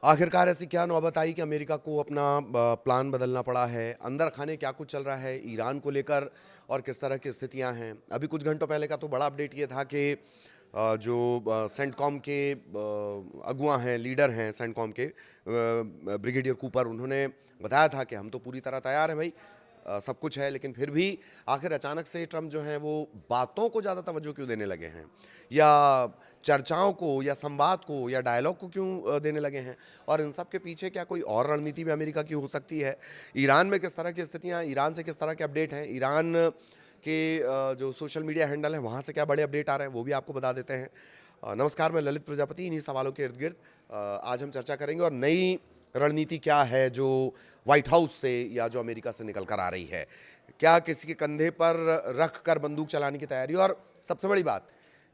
आखिरकार ऐसी क्या नौबत आई कि अमेरिका को अपना प्लान बदलना पड़ा है। अंदर खाने क्या कुछ चल रहा है ईरान को लेकर और किस तरह की स्थितियां हैं। अभी कुछ घंटों पहले का तो बड़ा अपडेट ये था कि जो सेंटकॉम के अगुआ हैं, लीडर हैं सेंटकॉम के, ब्रिगेडियर कूपर, उन्होंने बताया था कि हम तो पूरी तरह तैयार हैं भाई, सब कुछ है। लेकिन फिर भी आखिर अचानक से ट्रम्प जो हैं वो बातों को ज़्यादा तवज्जो क्यों देने लगे हैं, या चर्चाओं को या संवाद को या डायलॉग को क्यों देने लगे हैं। और इन सब के पीछे क्या कोई और रणनीति भी अमेरिका की हो सकती है। ईरान में किस तरह की स्थितियां, ईरान से किस तरह के अपडेट हैं, ईरान के जो सोशल मीडिया हैंडल हैं वहाँ से क्या बड़े अपडेट आ रहे हैं, वो भी आपको बता देते हैं। नमस्कार, मैं ललित प्रजापति। इन्हीं सवालों के इर्द गिर्द आज हम चर्चा करेंगे और नई रणनीति क्या है जो व्हाइट हाउस से या जो अमेरिका से निकल कर आ रही है। क्या किसी के कंधे पर रख कर बंदूक चलाने की तैयारी, और सबसे बड़ी बात,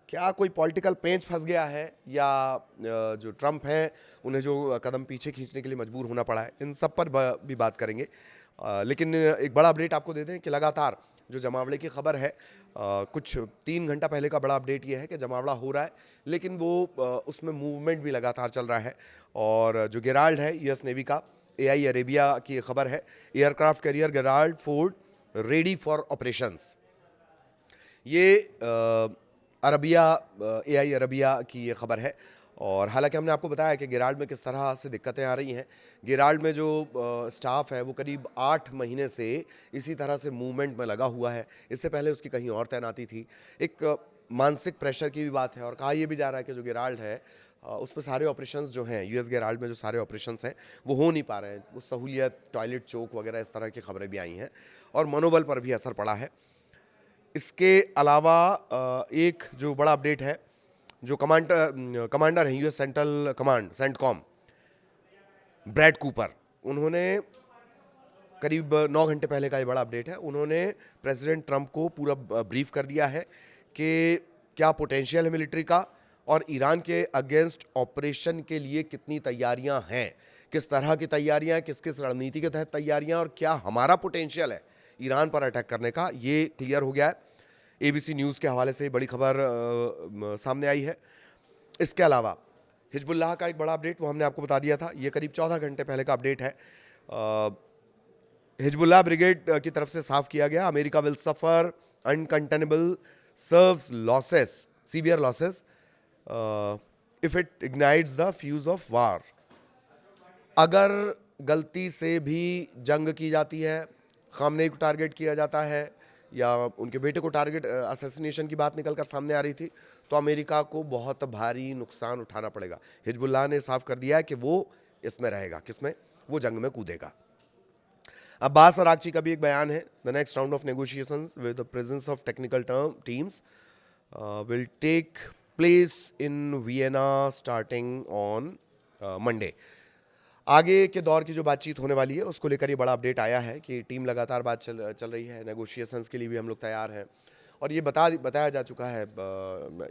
क्या कोई पॉलिटिकल पेंच फंस गया है, या जो ट्रम्प हैं उन्हें जो कदम पीछे खींचने के लिए मजबूर होना पड़ा है। इन सब पर भी बात करेंगे। लेकिन एक बड़ा अपडेट आपको दे दें कि लगातार जो जमावड़े की खबर है, कुछ 3 घंटा पहले का बड़ा अपडेट ये है कि जमावड़ा हो रहा है, लेकिन वो उसमें मूवमेंट भी लगातार चल रहा है। और जो गेराल्ड है यूएस नेवी का, एआई अरेबिया की ये खबर है, aircraft carrier Gerald Ford ready for operations. ये अरबिया, एआई अरबिया की ये खबर है। और हालांकि हमने आपको बताया कि गेराल्ड में किस तरह से दिक्कतें आ रही हैं। गेराल्ड में जो स्टाफ है वो करीब 8 महीने से इसी तरह से मूवमेंट में लगा हुआ है। इससे पहले उसकी कहीं और तैनाती थी। एक मानसिक प्रेशर की भी बात है, और कहा यह भी जा रहा है कि जो गेराल्ड है उसमें सारे ऑपरेशंस जो हैं, यूएस गेराल्ड में जो सारे ऑपरेशंस हैं वो हो नहीं पा रहे हैं। वो सहूलियत, टॉयलेट चौक वगैरह इस तरह की खबरें भी आई हैं, और मनोबल पर भी असर पड़ा है। इसके अलावा एक जो बड़ा अपडेट है, जो कमांडर हैं US central command CENTCOM, Brad Cooper, उन्होंने करीब 9 घंटे पहले का ये बड़ा अपडेट है, उन्होंने प्रेसिडेंट ट्रंप को पूरा ब्रीफ कर दिया है कि क्या पोटेंशियल है मिलिट्री का, और ईरान के अगेंस्ट ऑपरेशन के लिए कितनी तैयारियां हैं, किस तरह की तैयारियां हैं, किस किस रणनीति के तहत तैयारियां, और क्या हमारा पोटेंशियल है ईरान पर अटैक करने का, ये क्लियर हो गया है। एबीसी न्यूज़ के हवाले से बड़ी खबर सामने आई है। इसके अलावा हिजबुल्लाह का एक बड़ा अपडेट, वो हमने आपको बता दिया था, ये करीब 14 घंटे पहले का अपडेट है। हिजबुल्लाह ब्रिगेड की तरफ से साफ किया गया, America will suffer अनकंटेनेबल serves losses, severe losses if it ignites the fuse of war. अगर गलती से भी जंग की जाती है, खामनेई को टारगेट किया जाता है, या उनके बेटे को टारगेट, असैसिनेशन की बात निकल कर सामने आ रही थी, तो अमेरिका को बहुत भारी नुकसान उठाना पड़ेगा। हिजबुल्लाह ने साफ कर दिया है कि वो इसमें रहेगा, किसमें, वो जंग में कूदेगा। अब्बास अरागची का भी एक बयान है, the next round of negotiations with the presence of technical teams will take place in Vienna starting on Monday. आगे के दौर की जो बातचीत होने वाली है उसको लेकर ये बड़ा अपडेट आया है कि टीम लगातार बात चल रही है, नेगोशिएशंस के लिए भी हम लोग तैयार हैं। और ये बताया जा चुका है,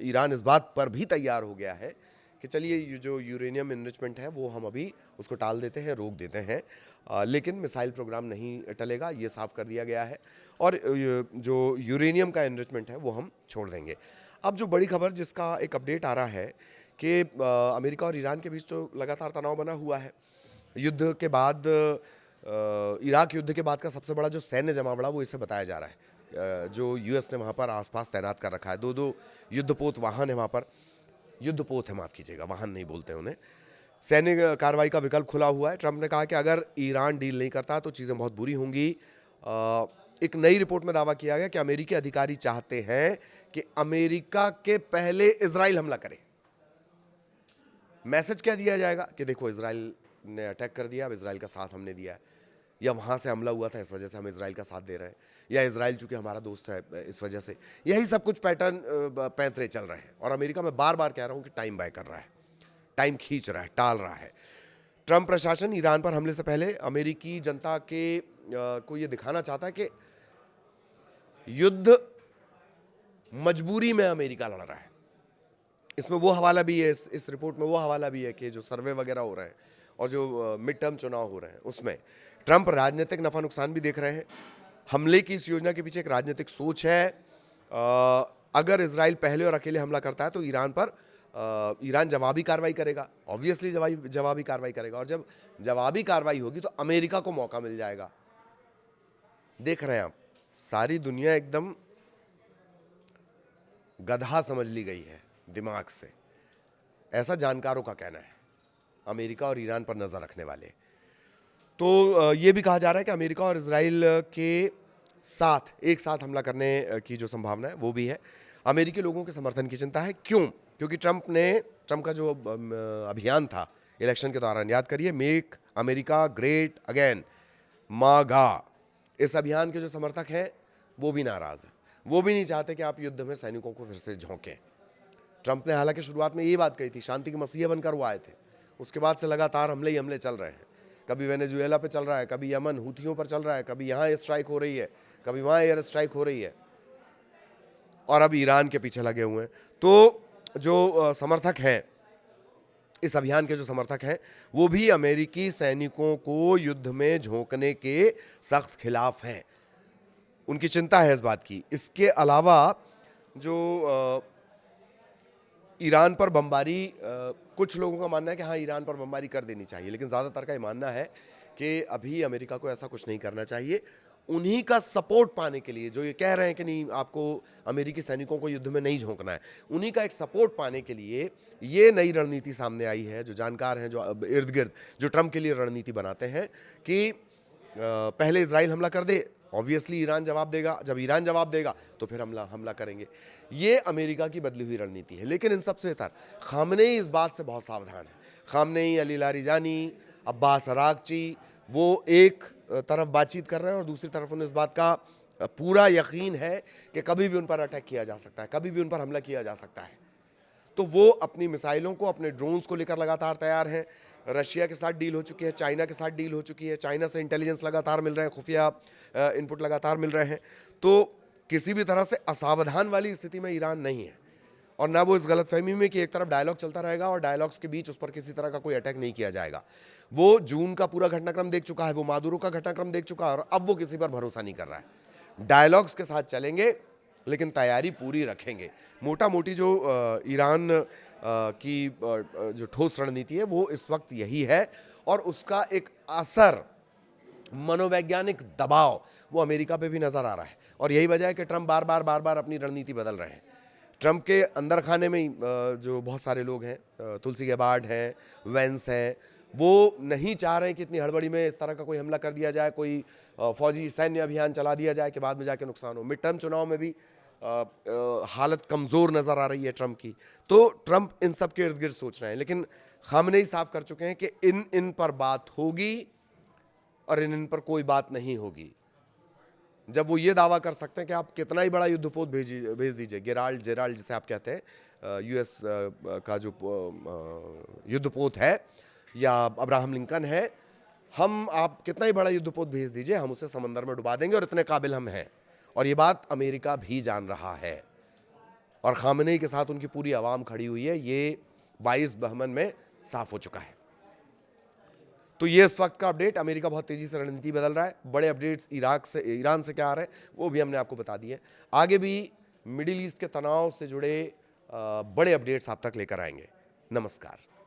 ईरान इस बात पर भी तैयार हो गया है कि चलिए ये जो यूरेनियम इनरिचमेंट है वो हम अभी उसको टाल देते हैं, रोक देते हैं, लेकिन मिसाइल प्रोग्राम नहीं टलेगा, ये साफ कर दिया गया है। और जो यूरेनियम का इनरिचमेंट है वो हम छोड़ देंगे। अब जो बड़ी खबर जिसका एक अपडेट आ रहा है कि अमेरिका और ईरान के बीच तो लगातार तनाव बना हुआ है। युद्ध के बाद, इराक युद्ध के बाद का सबसे बड़ा जो सैन्य जमावड़ा वो इसे बताया जा रहा है, जो यूएस ने वहाँ पर आसपास तैनात कर रखा है। 2 युद्धपोत वाहन है वहाँ पर, युद्धपोत है, माफ़ कीजिएगा, वाहन नहीं बोलते उन्हें। सैन्य कार्रवाई का विकल्प खुला हुआ है। ट्रंप ने कहा कि अगर ईरान डील नहीं करता तो चीज़ें बहुत बुरी होंगी। एक नई रिपोर्ट में दावा किया गया कि अमेरिकी अधिकारी चाहते हैं कि अमेरिका के पहले इजराइल हमला करे। मैसेज क्या दिया जाएगा कि देखो इजराइल ने अटैक कर दिया, अब इजराइल का साथ हमने दिया है, या वहाँ से हमला हुआ था इस वजह से हम इजराइल का साथ दे रहे हैं, या इजराइल चूंकि हमारा दोस्त है इस वजह से। यही सब कुछ पैटर्न पैंतरे चल रहे हैं। और अमेरिका में बार बार कह रहा हूँ कि टाइम बाय कर रहा है, टाइम खींच रहा है, टाल रहा है। ट्रंप प्रशासन ईरान पर हमले से पहले अमेरिकी जनता के को ये दिखाना चाहता है कि युद्ध मजबूरी में अमेरिका लड़ रहा है। इसमें वो हवाला भी है, इस रिपोर्ट में वो हवाला भी है कि जो सर्वे वगैरह हो रहे हैं और जो मिड टर्म चुनाव हो रहे हैं उसमें ट्रंप राजनीतिक नफा नुकसान भी देख रहे हैं। हमले की इस योजना के पीछे एक राजनीतिक सोच है। अगर इजराइल पहले और अकेले हमला करता है तो ईरान पर ईरान जवाबी कार्रवाई करेगा, ऑब्वियसली जवाबी कार्रवाई करेगा, और जब जवाबी कार्रवाई होगी तो अमेरिका को मौका मिल जाएगा। देख रहे हैं आप, सारी दुनिया एकदम गधा समझ ली गई है दिमाग से, ऐसा जानकारों का कहना है, अमेरिका और ईरान पर नजर रखने वाले। तो ये भी कहा जा रहा है कि अमेरिका और इजराइल के साथ एक साथ हमला करने की जो संभावना है वो भी है। अमेरिकी लोगों के समर्थन की चिंता है। क्यों? क्योंकि ट्रंप का जो अभियान था इलेक्शन के दौरान, याद करिए, मेक अमेरिका ग्रेट अगेन, मागा, इस अभियान के जो समर्थक हैं वो भी नाराज हैं। वो भी नहीं चाहते कि आप युद्ध में सैनिकों को फिर से झोंकें। ट्रंप ने हालांकि शुरुआत में ये बात कही थी, शांति के मसीहा बनकर वो आए थे, उसके बाद से लगातार हमले ही हमले चल रहे हैं। कभी वेनेजुएला पे चल रहा है, कभी यमन हुथियों पर चल रहा है, कभी यहाँ एयर स्ट्राइक हो रही है, कभी वहाँ एयर स्ट्राइक हो रही है, और अब ईरान के पीछे लगे हुए हैं। तो जो समर्थक हैं, इस अभियान के जो समर्थक हैं, वो भी अमेरिकी सैनिकों को युद्ध में झोंकने के सख्त खिलाफ हैं। उनकी चिंता है इस बात की। इसके अलावा जो ईरान पर बमबारी, कुछ लोगों का मानना है कि हाँ, ईरान पर बमबारी कर देनी चाहिए, लेकिन ज़्यादातर का ये मानना है कि अभी अमेरिका को ऐसा कुछ नहीं करना चाहिए। उन्हीं का सपोर्ट पाने के लिए, जो ये कह रहे हैं कि नहीं, आपको अमेरिकी सैनिकों को युद्ध में नहीं झोंकना है, उन्हीं का एक सपोर्ट पाने के लिए ये नई रणनीति सामने आई है। जो जानकार हैं, जो इर्द गिर्द जो ट्रंप के लिए रणनीति बनाते हैं कि पहले इजराइल हमला कर दे, ऑब्वियसली ईरान जवाब देगा, जब ईरान जवाब देगा तो फिर हमला करेंगे। ये अमेरिका की बदली हुई रणनीति है। लेकिन इन सबसे बेहतर खामनेई इस बात से बहुत सावधान है। Khamenei, Ali Larijani, Abbas Araghchi, वो एक तरफ बातचीत कर रहे हैं और दूसरी तरफ उन्हें इस बात का पूरा यकीन है कि कभी भी उन पर अटैक किया जा सकता है, कभी भी उन पर हमला किया जा सकता है। तो वो अपनी मिसाइलों को, अपने ड्रोन्स को लेकर लगातार तैयार हैं। रशिया के साथ डील हो चुकी है, चाइना के साथ डील हो चुकी है, चाइना से इंटेलिजेंस लगातार मिल रहे हैं, खुफिया इनपुट लगातार मिल रहे हैं। तो किसी भी तरह से असावधान वाली स्थिति में ईरान नहीं है, और ना वो इस गलतफहमी में कि एक तरफ डायलॉग चलता रहेगा और डायलॉग्स के बीच उस पर किसी तरह का कोई अटैक नहीं किया जाएगा। वो जून का पूरा घटनाक्रम देख चुका है, वो मादुरो का घटनाक्रम देख चुका है, और अब वो किसी पर भरोसा नहीं कर रहा है। डायलॉग्स के साथ चलेंगे, लेकिन तैयारी पूरी रखेंगे। मोटा मोटी जो ईरान की जो ठोस रणनीति है वो इस वक्त यही है, और उसका एक असर, मनोवैज्ञानिक दबाव, वो अमेरिका पे भी नजर आ रहा है। और यही वजह है कि ट्रंप बार बार अपनी रणनीति बदल रहे हैं। ट्रंप के अंदर खाने में जो बहुत सारे लोग हैं, तुलसी गैबार्ड हैं, वेंस हैं, वो नहीं चाह रहे हैं कि इतनी हड़बड़ी में इस तरह का कोई हमला कर दिया जाए, कोई फौजी सैन्य अभियान चला दिया जाए कि बाद में जाके नुकसान हो। मिड टर्म चुनाव में भी हालत कमज़ोर नज़र आ रही है ट्रंप की। तो ट्रंप इन सब के इर्द गिर्द सोच रहे हैं, लेकिन खामनेई साफ कर चुके हैं कि इन पर बात होगी और इन पर कोई बात नहीं होगी। जब वो ये दावा कर सकते हैं कि आप कितना ही बड़ा युद्धपोत भेज दीजिए, जेराल्ड जिसे आप कहते हैं, यूएस का जो युद्धपोत है, या अब्राहम लिंकन है, आप कितना ही बड़ा युद्धपोत भेज दीजिए, हम उसे समंदर में डुबा देंगे, और इतने काबिल हम हैं। और ये बात अमेरिका भी जान रहा है, और खामनेई के साथ उनकी पूरी आवाम खड़ी हुई है। ये 22 बहमन में साफ हो चुका है। तो ये इस वक्त का अपडेट। अमेरिका बहुत तेजी से रणनीति बदल रहा है। बड़े अपडेट्स ईरान से क्या आ रहे हैं वो भी हमने आपको बता दिए। आगे भी मिडिल ईस्ट के तनाव से जुड़े बड़े अपडेट्स आप तक लेकर आएंगे। नमस्कार।